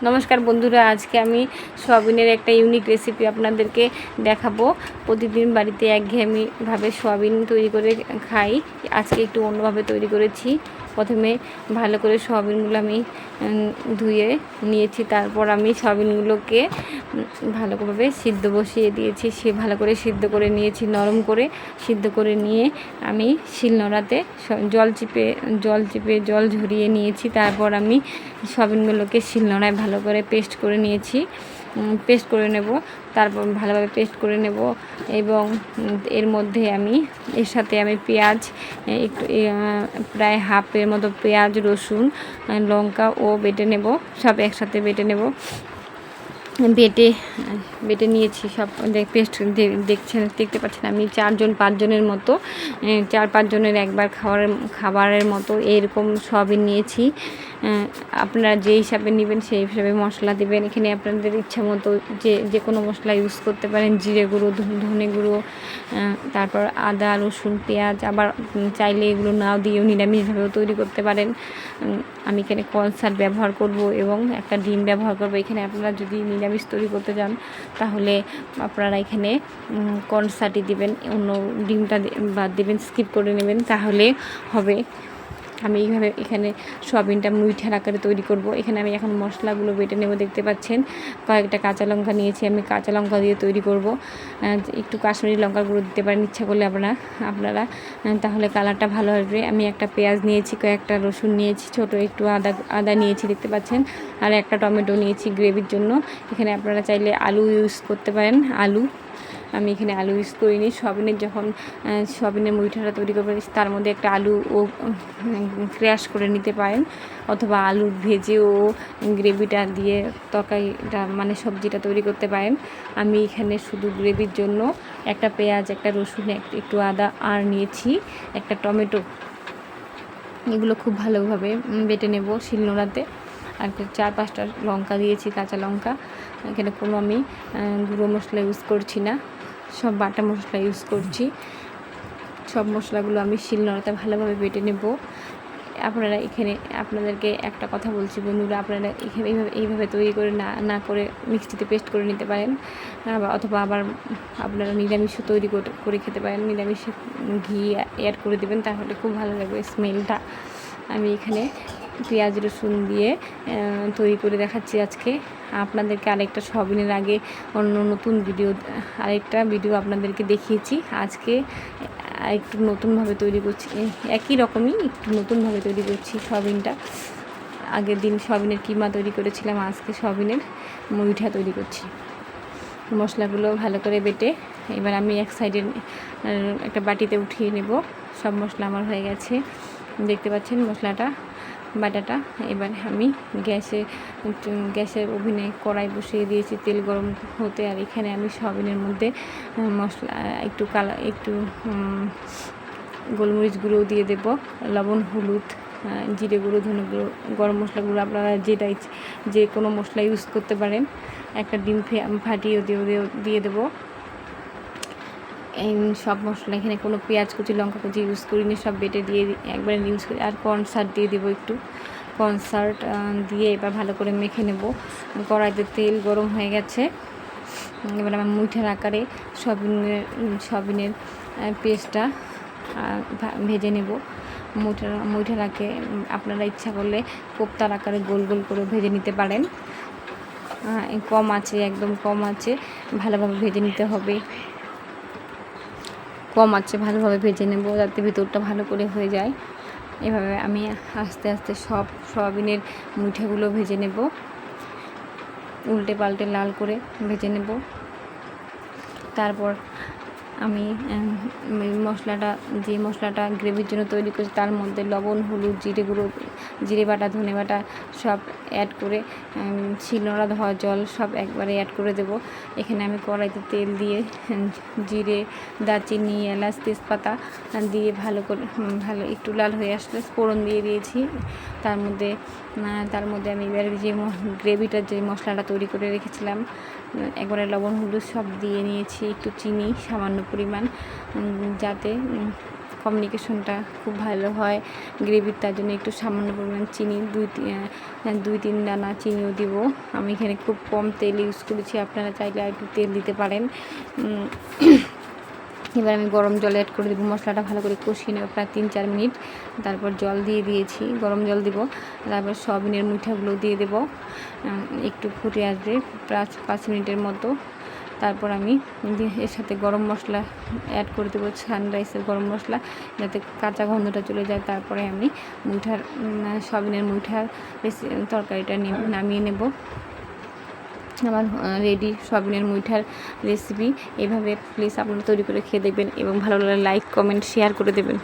নমস্কার বন্ধুরা, আজকে আমি সয়াবিনের একটা ইউনিক রেসিপি আপনাদেরকে দেখাবো। প্রতিদিন বাড়িতে একঘেয়েমিভাবে সয়াবিন তৈরি করে খাই, আজকে একটু অন্যভাবে তৈরি করেছি। প্রথমে ভালো করে সয়াবিনগুলো আমি ধুয়ে নিয়েছি, তারপর আমি সয়াবিনগুলোকে ভালোভাবে সিদ্ধ বসিয়ে দিয়েছি। ভালো করে সিদ্ধ করে নিয়েছি, নরম করে সিদ্ধ করে নিয়ে আমি শিলনোড়াতে জল ঝরিয়ে নিয়েছি। তারপর আমি সয়াবিনগুলোকে শিলনোড়ায় ভালো করে পেস্ট করে নিয়েছি, পেস্ট করে নেব। তারপর ভালোভাবে পেস্ট করে নেব এবং এর সাথে আমি পেঁয়াজ একটু প্রায় হাফের মতো পেঁয়াজ, রসুন, লঙ্কা ও বেটে নেব, সব একসাথে বেটে নেব। বেটে নিয়েছি সব পেস্ট। দেখতে পাচ্ছেন আমি 4-5 জনের মতো, 4-5 জনের একবার খাবারের মতো এরকম সয়াবিন নিয়েছি। আপনারা যে হিসাবে নেবেন সেই হিসাবে মশলা দেবেন। এখানে আপনাদের ইচ্ছা মতো যে কোনো মশলা ইউজ করতে পারেন, জিরে গুঁড়ো, ধনে গুঁড়ো, তারপর আদা, রসুন, পেঁয়াজ। আবার চাইলে এগুলো নাও দিয়েও নিরামিষভাবেও তৈরি করতে পারেন। আমি এখানে কর্নস্টার্চ ব্যবহার করব এবং একটা ডিম ব্যবহার করব। এখানে আপনারা যদি নিরামিষ তৈরি করতে চান তাহলে আপনারা এখানে কর্নস্টার্চই দিবেন, অন্য ডিমটা বাদ দিবেন, স্কিপ করে নেবেন, তাহলে হবে। আমি এইভাবে এখানে সয়াবিনটা মুইঠার আকারে তৈরি করব। এখানে আমি এখন মশলাগুলো বেটে নেব। দেখতে পাচ্ছেন কয়েকটা কাঁচা লঙ্কা নিয়েছি, আমি কাঁচা লঙ্কা দিয়ে তৈরি করব। একটু কাশ্মীরি লঙ্কার গুঁড়ো দিতে পারেন ইচ্ছা করলে আপনারা, তাহলে কালারটা ভালো আসবে। আমি একটা পেঁয়াজ নিয়েছি, কয়েকটা রসুন নিয়েছি, ছোট একটু আদা নিয়েছি দেখতে পাচ্ছেন, আর একটা টমেটো নিয়েছি গ্রেভির জন্য। এখানে আপনারা চাইলে আলু ইউজ করতে পারেন। আমি এখানে আলু ইউজ করিনি। সয়াবিনের মুইঠাটা তৈরি করবেন, তার মধ্যে একটা আলু ও ক্র্যাশ করে নিতে পারেন, অথবা আলু ভেজেও গ্রেভিটা দিয়ে তরকারিটা মানে সবজিটা তৈরি করতে পারেন। আমি এখানে শুধু গ্রেভির জন্য একটা পেঁয়াজ, একটা রসুন, একটু আদা আর নিয়েছি একটা টমেটো। এগুলো খুব ভালোভাবে বেটে নেব শিলনোড়াতে। আর 4-5টা লঙ্কা দিয়েছি, কাঁচা লঙ্কা। এখানে কোনো আমি গুঁড়ো মশলা ইউজ করছি না, সব বাটা মশলা ইউজ করছি। সব মশলাগুলো আমি শিলনোড়াতে ভালোভাবে বেটে নেব। আপনাদেরকে একটা কথা বলছি বন্ধুরা, আপনারা এইভাবে তৈরি করে না করে মিক্সিতে পেস্ট করে নিতে পারেন, অথবা আবার আপনারা নিরামিষও তৈরি করে খেতে পারেন। নিরামিষে ঘি অ্যাড করে দেবেন, তাহলে খুব ভালো লাগবে স্মেলটা। আমি এখানে পেঁয়াজ রসুন দিয়ে তৈরি করে দেখাচ্ছি আজকে আপনাদেরকে। আরেকটা সয়াবিনের আগে আরেকটা ভিডিও আপনাদেরকে দেখিয়েছি। আজকে একটু নতুনভাবে তৈরি করছি, একই রকমই একটু নতুনভাবে তৈরি করছি সয়াবিনটা। আগের দিন সয়াবিনের কিমা তৈরি করেছিলাম, আজকে সয়াবিনের মুইঠা তৈরি করছি। মশলাগুলো ভালো করে বেটে এবার আমি এক সাইডে একটা বাটিতে উঠিয়ে নেব। সব মশলা আমার হয়ে গেছে, দেখতে পাচ্ছেন বাটাটা। এবার আমি গ্যাসের ওভেনে কড়াই বসিয়ে দিয়েছি, তেল গরম হতে। আর এখানে আমি সয়াবিনের মধ্যে মশলা একটু গোলমরিচ গুঁড়ো দিয়ে দেব, লবণ, হলুদ, জিরে গুঁড়ো, ধনে গুঁড়ো, গরম মশলা গুঁড়ো, আপনারা যে কোনো মশলা ইউজ করতে পারেন। একটা ডিম ফাটিয়ে দিয়ে দেবো। এই সব মশলা, এখানে কোনো পেঁয়াজ কুচি, লঙ্কা কুচি ইউজ করিনি, সব বেটে দিয়ে একবারে ইউজ করি। আর কর্নস্টার্চ দিয়ে দেবো, একটু কর্নস্টার্চ দিয়ে এবার ভালো করে মেখে নেব। কড়াইতে তেল গরম হয়ে গেছে। এবার আমার মুইঠার আকারে সয়াবিনের পেস্টটা ভেজে নেব। মুইঠার আগে আপনারা ইচ্ছা করলে কোপ্তার আকারে গোল গোল করে ভেজে নিতে পারেন। একদম কম আছে ভালোভাবে ভেজে নিতে হবে। কম আছে ভালোভাবে ভেজে নেব, যাতে ভিতরটা ভালো করে হয়ে যায়। এভাবে আমি আস্তে আস্তে সব সয়াবিনের মুইঠাগুলো ভেজে নেব, উল্টে পাল্টে লাল করে ভেজে নেব। তারপর আমি যে মশলাটা গ্রেভির জন্য তৈরি করেছি তার মধ্যে লবণ, হলুদ, জিরে বাটা, ধনে বাটা সব অ্যাড করে, শিলনোড়া ধোয়া জল সব একবারে অ্যাড করে দেব। এখানে আমি কড়াইতে তেল দিয়ে জিরে, দারচিনি, এলাচ, তেজপাতা দিয়ে ভালো একটু লাল হয়ে আসলে ফোড়ন দিয়ে দিয়েছি। তার মধ্যে আমি এবার যে গ্রেভিটার যে মশলাটা তৈরি করে রেখেছিলাম, একবারে লবণ, হলুদ সব দিয়ে নিয়েছি, একটু চিনি সামান্য পরিমাণ, যাতে কমিউনিকেশনটা খুব ভালো হয় গ্রেভির। তার জন্য একটু সামান্য পরিমাণ চিনি, 2-3 দানা চিনিও দিব। আমি এখানে খুব কম তেল ইউজ করেছি, আপনারা চাইলে আর একটু তেল দিতে পারেন। এবার আমি গরম জল অ্যাড করে দেবো, মশলাটা ভালো করে কষিয়ে নেব প্রায় 3-4 মিনিট। তারপর জল দিয়ে দিয়েছি, গরম জল দিব। তারপর সয়াবিনের মুঠাগুলো দিয়ে দেব, একটু ফুটে আসবে 5 মিনিটের মতো। তারপর আমি এর সাথে গরম মশলা অ্যাড করে দেবো, সানরাইসের গরম মশলা, যাতে কাঁচা গন্ধটা চলে যায়। তারপরে আমি সয়াবিনের মুঠার তরকারিটা নামিয়ে নেব। আমার রেডি সয়াবিনের মুঠার রেসিপি। এভাবে প্লিজ আপনারা তৈরি করে খেয়ে দেখবেন এবং ভালো লাগলে লাইক, কমেন্ট, শেয়ার করে দেবেন।